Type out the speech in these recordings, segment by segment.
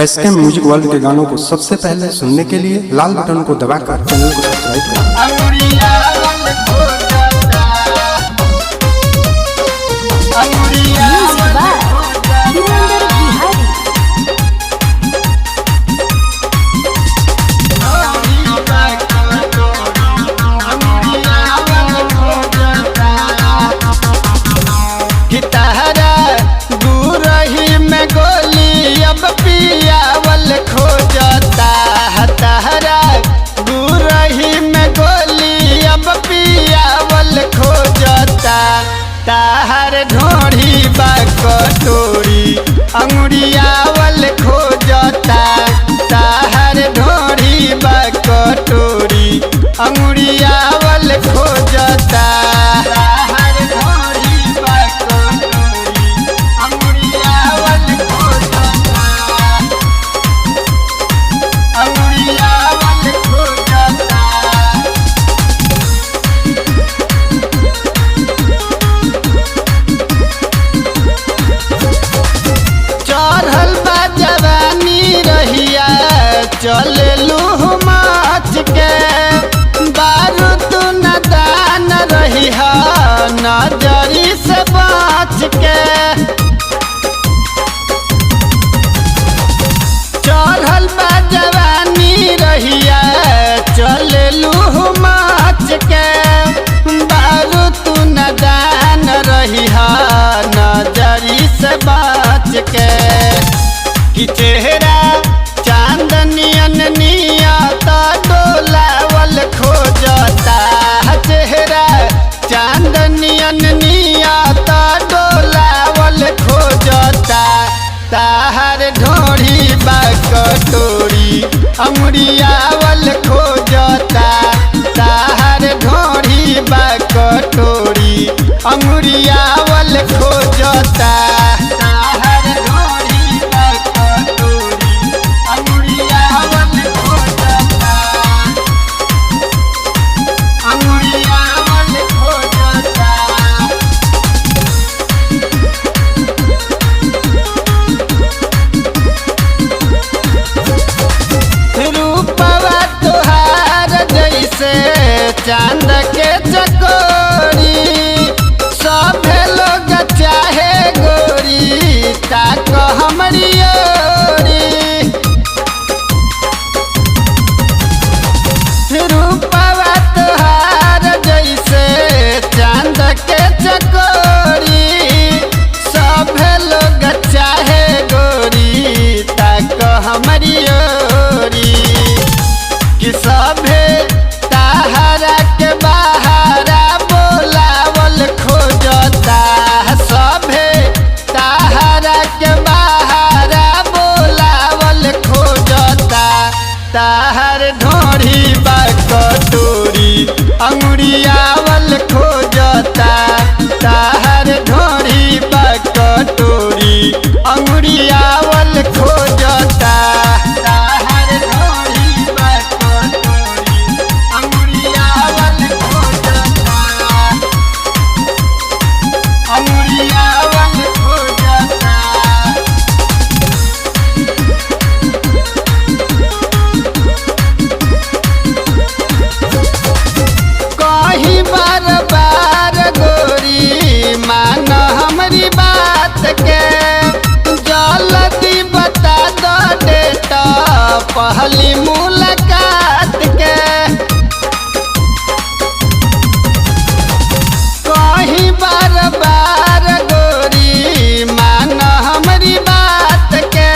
SK music world के गानों को सबसे पहले सुनने के लिए लाल बटन को दबाकर चैनल को सब्सक्राइब करें। ताहर ढोढ़ी बा कटोरी अंगुरियावल खोजता। ताहर ढोढ़ी बा कटोरी अंगुरियावल खोजता। ताहर ढोढ़ी बा कटोरी अंगुरियावल खोजता। अंगुरियावल खोजता। चले लूह माच के बारूद न दान रही नजरी से बाँच के। चढ़ल बा जवानी रहिया चले लूह माच के बारूद न दान रही नजरी से बाँच के। कि चेहरा चांदनियन नियता डोलावल खोजता। चेहरा चांदनियन नियता डोलावल खोजता। ताहर ढोढ़ी बा कटोरी अंगुरियावल खोजता। ताहर ढोढ़ी बा कटोरी अंगुरियावल खोजता। चांद के चकोरी सभे लोग चाहे गोरी ताक हमरी ओरी। रूपवा तोहार जैसे चांद के चकोरी सभे लोग चाहे गोरी ताक हमरी ओरी। कि सभे ताहरा के बहारा बोलावल खोजता। सभे ताहरा के बहारा बोलावल खोजता। ताहर ढोढ़ी बा कटोरी अंगुरियावल खोजता। ताहर ढोढ़ी बा कटोरी अंगुरियावल खोजता। पहली मुलाकात के कहीं बार बार गोरी मान हमारी बात के।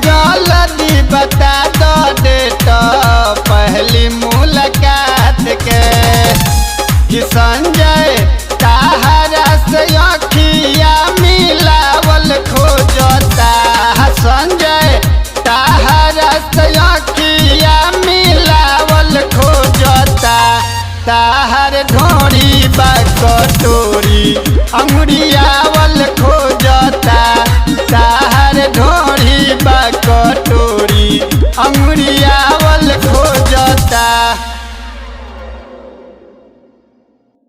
जल्दी बता दो डेट पहली मुलाकात के। कि संजय ताहरा से अखिया मिलावल खोजता। संजय ताहरा से अखिया मिलावल खोजता। ताहर ढोढ़ी बा कटोरी अंगुरिया